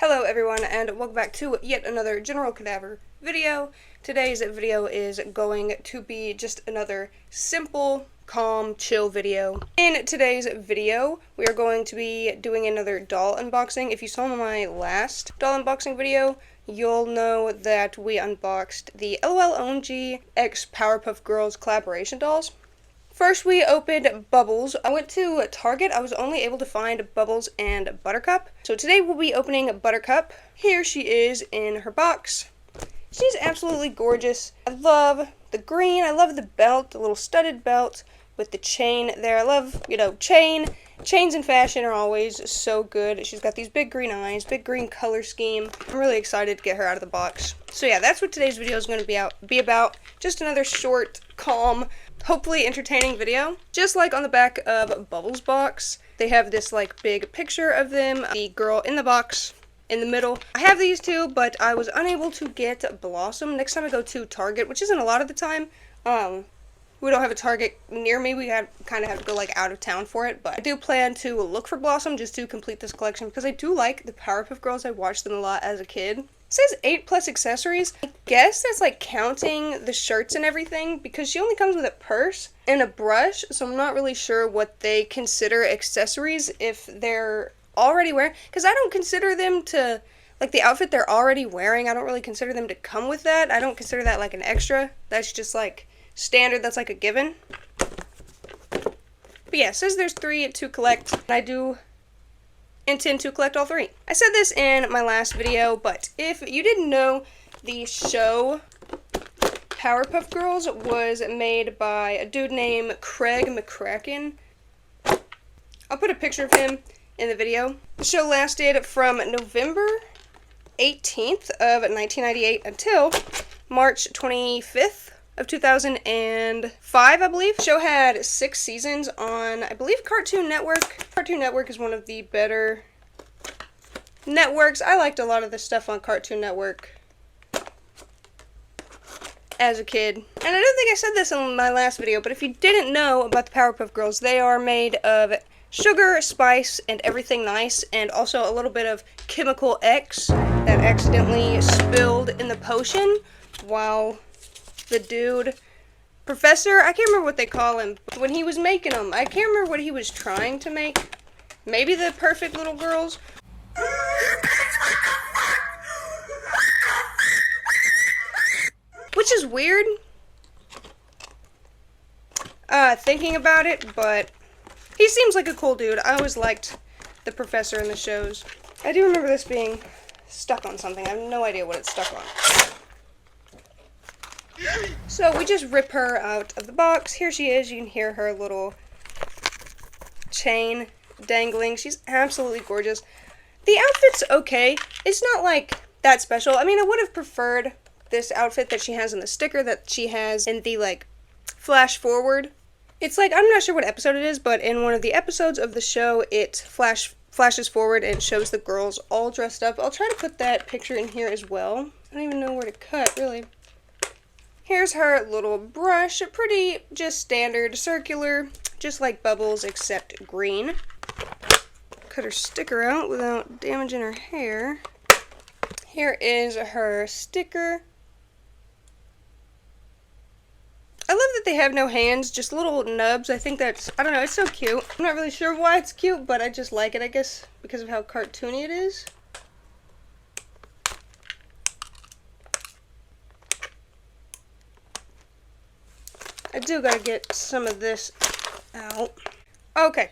Hello everyone, and welcome back to yet another General Cadaver video. Today's video is going to be just another simple, calm, chill video. In today's video, we are going to be doing another doll unboxing. If you saw my last doll unboxing video, you'll know that we unboxed the LOL OMG X PowerPuffGirls collaboration dolls. First, we opened Bubbles. I went to Target. I was only able to find Bubbles and Buttercup. So today we'll be opening Buttercup. Here she is in her box. She's absolutely gorgeous. I love the green. I love the belt, the little studded belt with the chain there. I love, chains in fashion are always so good. She's got these big green eyes, big green color scheme. I'm really excited to get her out of the box. So yeah, that's what today's video is going to be about. Just another short, calm, hopefully entertaining video. Just like on the back of Bubbles box, they have this like big picture of them, the girl in the box in the middle. I have these two, but I was unable to get Blossom. Next time I go to Target, which isn't a lot of the time, we don't have a Target near me. We kind of have to go like out of town for it, but I do plan to look for Blossom just to complete this collection because I do like the Powerpuff Girls. I watched them a lot as a kid. It says 8+ accessories. I guess that's like counting the shirts and everything because she only comes with a purse and a brush, so I'm not really sure what they consider accessories if they're already wearing, because I don't consider them to, like the outfit they're already wearing, I don't really consider them to come with that. I don't consider that like an extra. That's just like standard, that's like a given. But yeah, it says there's 3 to collect, and I do intend to collect all 3. I said this in my last video, but if you didn't know, the show Powerpuff Girls was made by a dude named Craig McCracken. I'll put a picture of him in the video. The show lasted from November 18th of 1998 until March 25th of 2005, I believe. The show had 6 seasons on, I believe, Cartoon Network. Cartoon Network is one of the better networks. I liked a lot of the stuff on Cartoon Network as a kid. And I don't think I said this in my last video, but if you didn't know about the Powerpuff Girls, they are made of sugar, spice, and everything nice, and also a little bit of Chemical X that accidentally spilled in the potion while the dude, Professor, I can't remember what they call him, when he was making them. I can't remember what he was trying to make. Maybe the perfect little girls. Which is weird, thinking about it, but he seems like a cool dude. I always liked the professor in the shows. I do remember this being stuck on something. I have no idea what it's stuck on. So we just rip her out of the box. Here she is. You can hear her little chain dangling. She's absolutely gorgeous. The outfit's okay. It's not like that special. I mean, I would have preferred this outfit that she has in the sticker that she has in the like flash forward. It's like, I'm not sure what episode it is, but in one of the episodes of the show, it flashes forward and shows the girls all dressed up. I'll try to put that picture in here as well. I don't even know where to cut, really. Here's her little brush, a pretty just standard circular, just like Bubbles except green. Cut her sticker out without damaging her hair. Here is her sticker. I love that they have no hands, just little nubs. I think that's, I don't know, it's so cute. I'm not really sure why it's cute, but I just like it, I guess, because of how cartoony it is. I do gotta get some of this out. Okay.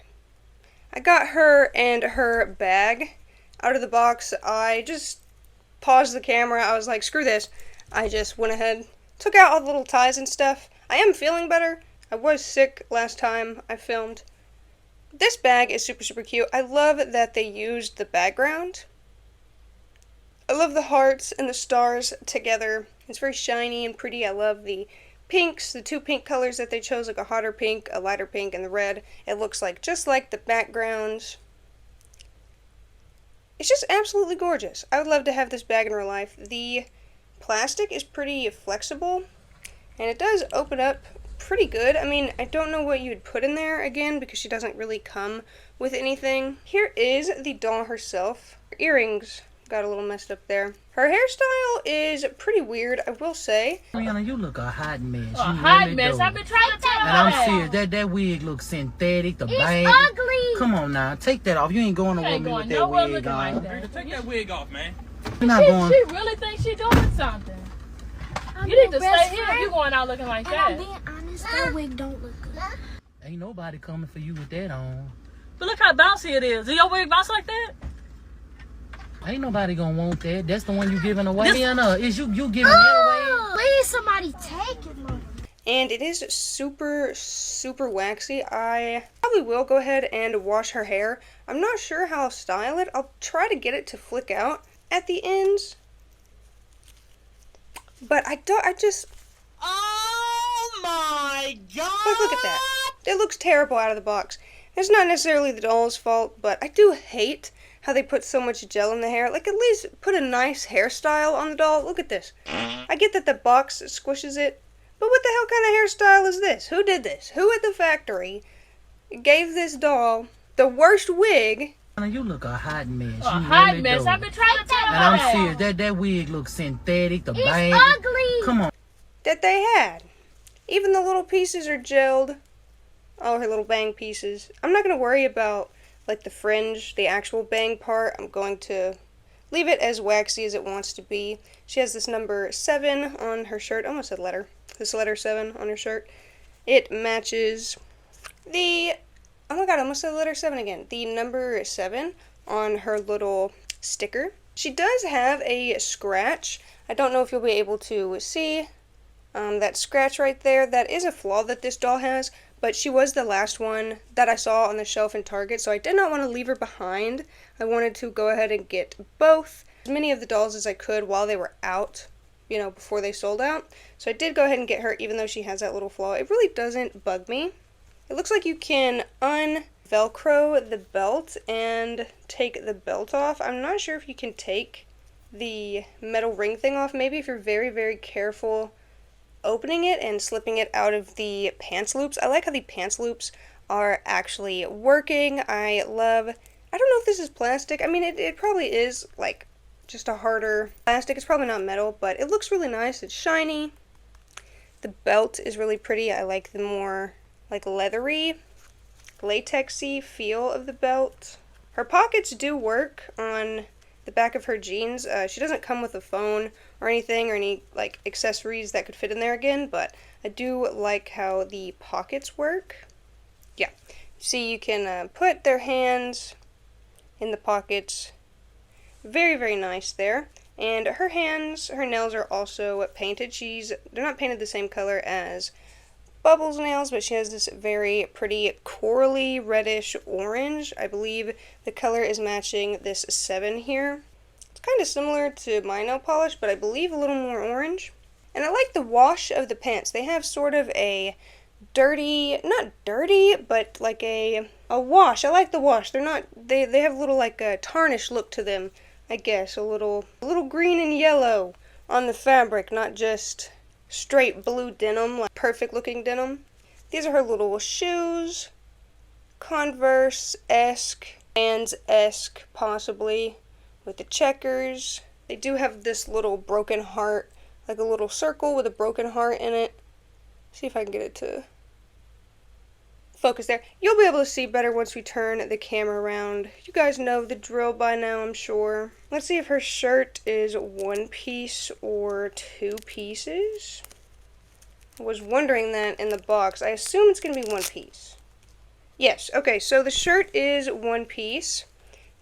I got her and her bag out of the box. I just paused the camera. I was like, screw this. I just went ahead, took out all the little ties and stuff. I am feeling better. I was sick last time I filmed. This bag is super, super cute. I love that they used the background. I love the hearts and the stars together. It's very shiny and pretty. I love the pinks, the 2 pink colors that they chose, like a hotter pink, a lighter pink, and the red. It looks like just like the background. It's just absolutely gorgeous. I would love to have this bag in real life. The plastic is pretty flexible, and it does open up pretty good. I mean, I don't know what you'd put in there again because she doesn't really come with anything. Here is the doll herself. Her earrings got a little messed up there. Her hairstyle is pretty weird, I will say. Rihanna, you look a hot mess. A hot mess. I've been trying to tell her. And I'm serious. That wig looks synthetic. The bang. It's ugly. Come on now, take that off. You ain't going nowhere with that wig on. Like that. Take that wig off, man. You're not going. She really thinks she's doing something. You need to stay here if you're going out looking like that. I'm being honest, that wig don't look good. Ain't nobody coming for you with that on. But look how bouncy it is. Is your wig bounce like that? Ain't nobody gonna want that. That's the one you giving away. Rihanna, is you giving that away? Please, somebody take it, Mom. And it is super, super waxy. I probably will go ahead and wash her hair. I'm not sure how I'll style it. I'll try to get it to flick out at the ends. But I just... Oh my god! Look at that. It looks terrible out of the box. It's not necessarily the doll's fault, but I do hate how they put so much gel in the hair. Like, at least put a nice hairstyle on the doll. Look at this. I get that the box squishes it, but what the hell kind of hairstyle is this? Who did this? Who at the factory gave this doll the worst wig? You look a hot mess. A hot mess. I've been trying to tell her. And I'm serious. That wig looks synthetic. The bang. It's ugly. Come on. That they had. Even the little pieces are gelled. Oh, her little bang pieces. I'm not going to worry about, like, the fringe, the actual bang part. I'm going to leave it as waxy as it wants to be. She has this number 7 on her shirt. I almost said letter. This letter 7 on her shirt. It matches the... Oh my god, I almost said letter 7 again. The number 7 on her little sticker. She does have a scratch. I don't know if you'll be able to see that scratch right there. That is a flaw that this doll has, but she was the last one that I saw on the shelf in Target, so I did not want to leave her behind. I wanted to go ahead and get both, as many of the dolls as I could while they were out, you know, before they sold out. So I did go ahead and get her, even though she has that little flaw. It really doesn't bug me. It looks like you can un-velcro the belt and take the belt off. I'm not sure if you can take the metal ring thing off. Maybe if you're very, very careful opening it and slipping it out of the pants loops. I like how the pants loops are actually working. I don't know if this is plastic. I mean, it probably is, like, just a harder plastic. It's probably not metal, but it looks really nice. It's shiny. The belt is really pretty. I like the more, like, leathery, latexy feel of the belt. Her pockets do work on the back of her jeans. She doesn't come with a phone or anything, or any, like, accessories that could fit in there again, but I do like how the pockets work. Yeah. See, you can put their hands in the pockets. Very, very nice there. And her hands, her nails are also painted. They're not painted the same color as Bubbles' nails, but she has this very pretty corally reddish orange. I believe the color is matching this 7 here. It's kind of similar to my nail polish, but I believe a little more orange. And I like the wash of the pants. They have sort of a dirty, not dirty, but like a wash. I like the wash. They're not, they have a little, like, a tarnished look to them, I guess. A little green and yellow on the fabric, not just straight blue denim, like perfect looking denim. These are her little shoes. Converse-esque, Vans-esque possibly, with the checkers. They do have this little broken heart, like a little circle with a broken heart in it. See if I can get it to focus there. You'll be able to see better once we turn the camera around. You guys know the drill by now, I'm sure. Let's see if her shirt is 1 piece or 2 pieces. I was wondering that in the box. I assume it's going to be 1 piece. Yes, okay, so the shirt is 1 piece.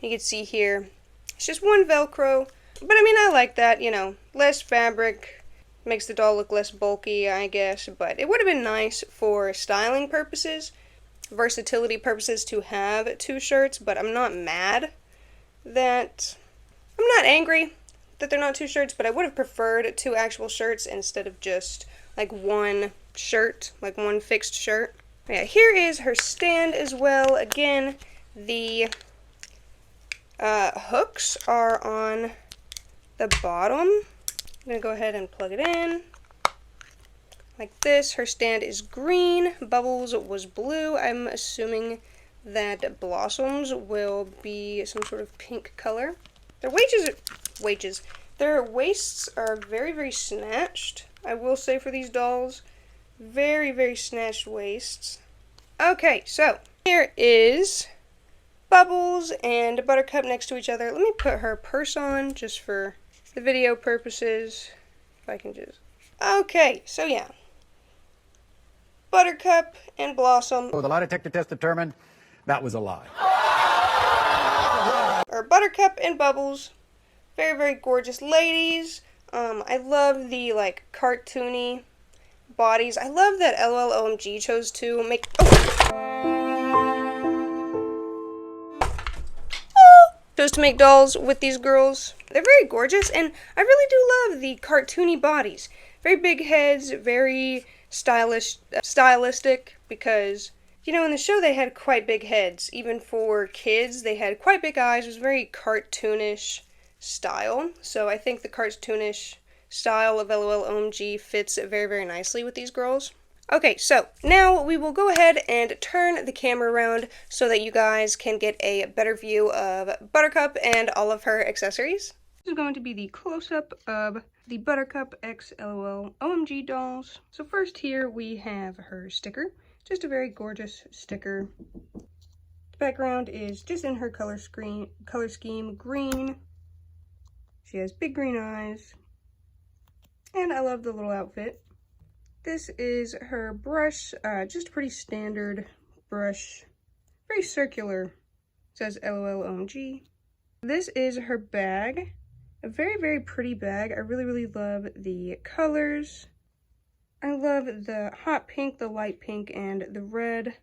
You can see here, it's just 1 Velcro. But I mean, I like that, you know, less fabric. Makes the doll look less bulky, I guess. But it would have been nice for styling purposes, versatility purposes, to have 2 shirts. But I'm not mad that... I'm not angry that they're not 2 shirts, but I would have preferred 2 actual shirts instead of just, like, 1 shirt, like 1 fixed shirt. Yeah, here is her stand as well. Again, the hooks are on the bottom. I'm going to go ahead and plug it in. Like this. Her stand is green. Bubbles was blue. I'm assuming that Blossoms will be some sort of pink color. Their their waists are very, very snatched, I will say, for these dolls. Very, very snatched waists. Okay, so here is Bubbles and Buttercup next to each other. Let me put her purse on just for the video purposes. If I can just... Okay, so yeah. Buttercup and Blossom. The lie detector test determined that was a lie. Or Buttercup and Bubbles. Very, very gorgeous ladies. I love the, like, cartoony bodies. I love that LOL OMG chose to make... chose to make dolls with these girls. They're very gorgeous, and I really do love the cartoony bodies. Very big heads, very stylistic, because, you know, in the show they had quite big heads. Even for kids, they had quite big eyes. It was very cartoonish style, so I think the cartoonish style of LOL OMG fits very, very nicely with these girls. Okay, so now we will go ahead and turn the camera around so that you guys can get a better view of Buttercup and all of her accessories. This is going to be the close-up of the Buttercup x LOL OMG dolls. So first here we have her sticker, just a very gorgeous sticker. The background is just in her color scheme, green. She has big green eyes, and I love the little outfit. This is her brush, just a pretty standard brush, very circular. It says LOL OMG. This is her bag, a very, very pretty bag. I really, really love the colors. I love the hot pink, the light pink, and the red.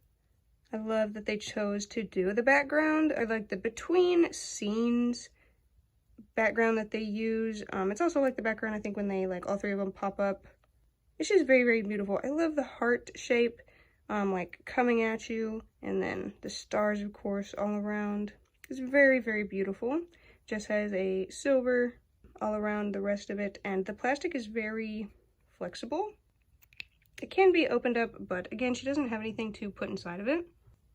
I love that they chose to do the background. I like the between scenes background that they use. It's also like the background, I think, when they, like, all three of them pop up. It's just very, very beautiful. I love the heart shape, like, coming at you, and then the stars, of course, all around. It's very, very beautiful. Just has a silver all around the rest of it, and the plastic is very flexible. It can be opened up, but again, she doesn't have anything to put inside of it.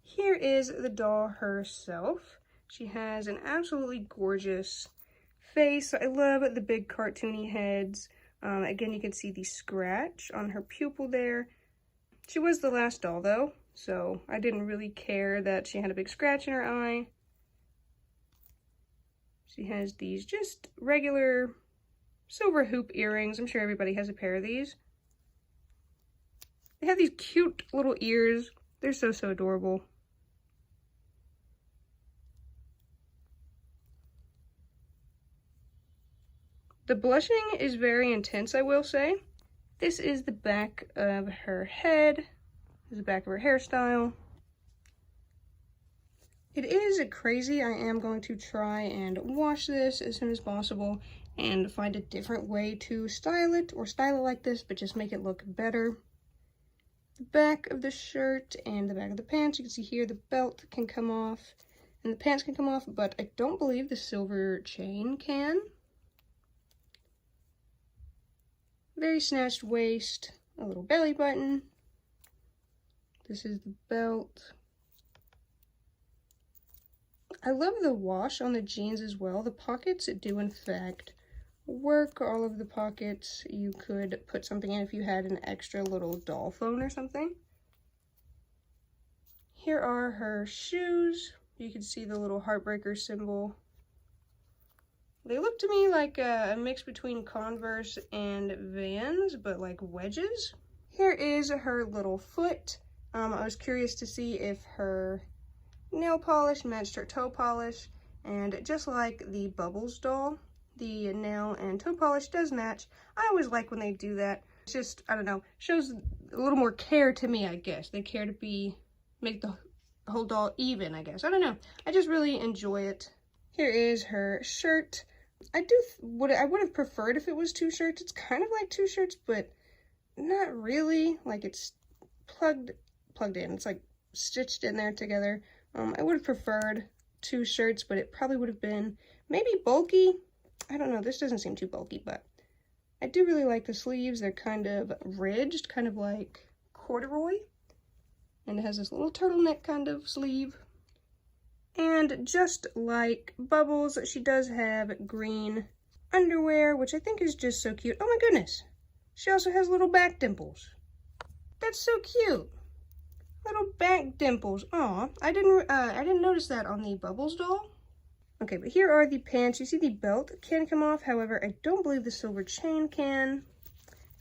Here is the doll herself. She has an absolutely gorgeous face. I love the big cartoony heads. Again, you can see the scratch on her pupil there. She was the last doll, though, so I didn't really care that she had a big scratch in her eye. She has these just regular silver hoop earrings. I'm sure everybody has a pair of these. They have these cute little ears. They're so, so adorable. The blushing is very intense, I will say. This is the back of her head. This is the back of her hairstyle. It is crazy. I am going to try and wash this as soon as possible and find a different way to style it, or style it like this, but just make it look better. The back of the shirt and the back of the pants, you can see here the belt can come off and the pants can come off, but I don't believe the silver chain can. Very snatched waist, a little belly button. This is the belt. I love the wash on the jeans as well. The pockets do in fact work. All of the pockets, you could put something in if you had an extra little doll phone or something. Here are her shoes. You can see the little heartbreaker symbol. They look to me like a mix between Converse and Vans, but like wedges. Here is her little foot. I was curious to see if her nail polish matched her toe polish, and just like the Bubbles doll, the nail and toe polish does match. I always like when they do that. It's just, I don't know, shows a little more care to me, I guess. They care to make the whole doll even, I guess. I don't know. I just really enjoy it. Here is her shirt. I would have preferred if it was two shirts. It's kind of like two shirts, but not really. Like, it's plugged in. It's like stitched in there together. I would have preferred two shirts, but it probably would have been maybe bulky. I don't know. This doesn't seem too bulky, but I do really like the sleeves. They're kind of ridged, kind of like corduroy. And it has this little turtleneck kind of sleeve. And just like Bubbles, she does have green underwear, which I think is just so cute. Oh my goodness. She also has little back dimples. That's so cute. Little back dimples. Aw, I didn't notice that on the Bubbles doll. Okay, but here are the pants. You see the belt can come off. However, I don't believe the silver chain can.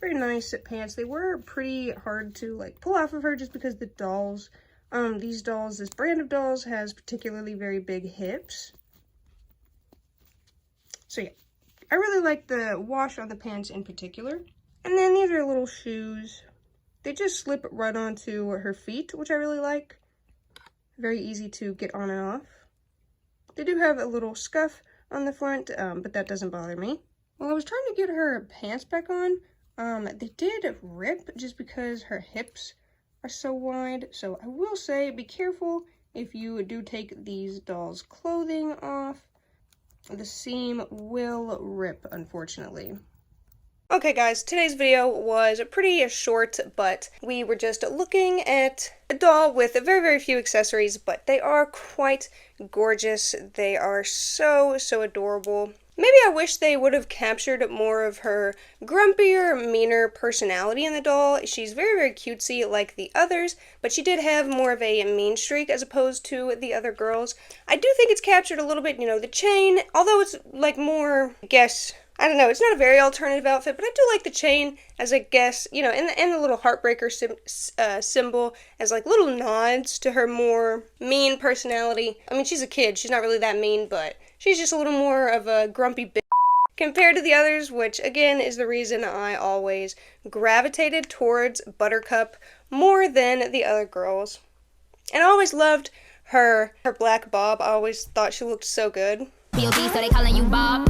Very nice pants. They were pretty hard to like pull off of her just because the dolls, this brand of dolls has particularly very big hips. So yeah, I really like the wash on the pants in particular. And then these are little shoes. They just slip right onto her feet, which I really like. Very easy to get on and off. They do have a little scuff on the front, but that doesn't bother me. While I was trying to get her pants back on, they did rip just because her hips are so wide. So I will say, be careful if you do take these dolls' clothing off. The seam will rip, unfortunately. Okay guys, today's video was pretty short, but we were just looking at a doll with very, very few accessories, but they are quite gorgeous. They are so, so adorable. Maybe I wish they would have captured more of her grumpier, meaner personality in the doll. She's very, very cutesy like the others, but she did have more of a mean streak as opposed to the other girls. I do think it's captured a little bit, you know, the chain, although it's like more, I guess, I don't know, it's not a very alternative outfit, but I do like the chain as, I guess, you know, and the little heartbreaker symbol as like little nods to her more mean personality. I mean, she's a kid, she's not really that mean, but she's just a little more of a grumpy bitch compared to the others, which again is the reason I always gravitated towards Buttercup more than the other girls. And I always loved her black bob. I always thought she looked so good. B.O.B. so they calling you Bob.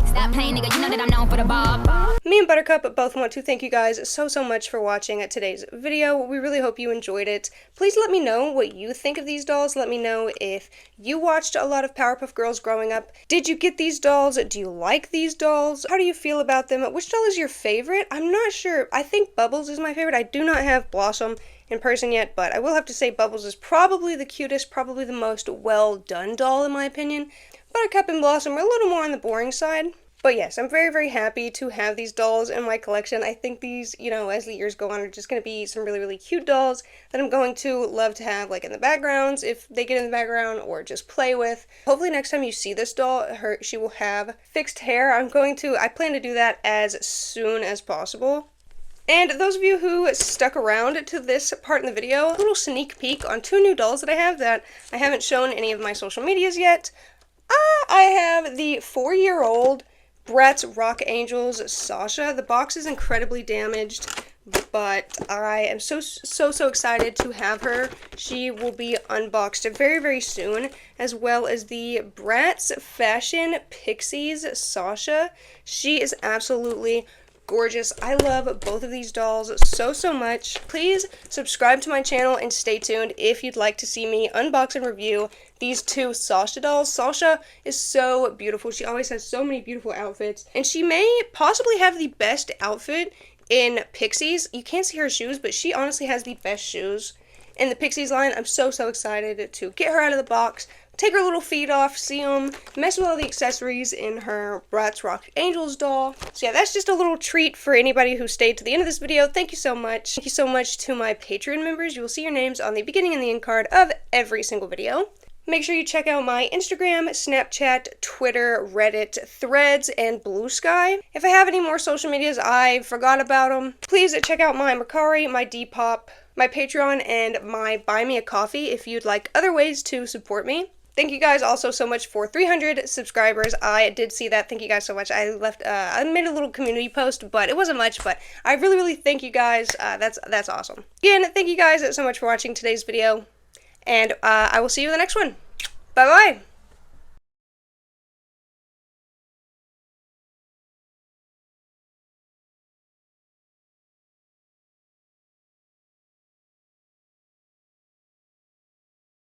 Stop playing, nigga, you know that I'm known for the Bob. Me and Buttercup both want to thank you guys so much for watching today's video. We really hope you enjoyed it. Please let me know what you think of these dolls. Let me know if you watched a lot of Powerpuff Girls growing up. Did you get these dolls? Do you like these dolls? How do you feel about them? Which doll is your favorite? I'm not sure. I think Bubbles is my favorite. I do not have Blossom in person yet, but I will have to say Bubbles is probably the cutest, probably the most well done doll in my opinion. Buttercup and Blossom are a little more on the boring side. But yes, I'm very, very happy to have these dolls in my collection. I think these, you know, as the years go on, are just going to be some really, really cute dolls that I'm going to love to have, like, in the backgrounds, if they get in the background, or just play with. Hopefully next time you see this doll, she will have fixed hair. I plan to do that as soon as possible. And those of you who stuck around to this part in the video, a little sneak peek on 2 new dolls that I have that I haven't shown any of my social medias yet. I have the 4-year-old Bratz Rock Angels Sasha. The box is incredibly damaged, but I am so excited to have her. She will be unboxed very, very soon, as well as the Bratz Fashion Pixies Sasha. She is absolutely gorgeous. I love both of these dolls so much. Please subscribe to my channel and stay tuned if you'd like to see me unbox and review these 2 Sasha dolls. Sasha is so beautiful. She always has so many beautiful outfits, and she may possibly have the best outfit in Pixies. You can't see her shoes, but she honestly has the best shoes in the Pixies line. I'm so excited to get her out of the box, take her little feet off, see them, mess with all the accessories in her Bratz Rock Angels doll. So yeah, that's just a little treat for anybody who stayed to the end of this video. Thank you so much. Thank you so much to my Patreon members. You will see your names on the beginning and the end card of every single video. Make sure you check out my Instagram, Snapchat, Twitter, Reddit, Threads, and Blue Sky. If I have any more social medias, I forgot about them. Please check out my Mercari, my Depop, my Patreon, and my Buy Me a Coffee if you'd like other ways to support me. Thank you guys also so much for 300 subscribers. I did see that. Thank you guys so much. I made a little community post, but it wasn't much, but I really thank you guys. That's awesome. Again, thank you guys so much for watching today's video, and I will see you in the next one. Bye-bye.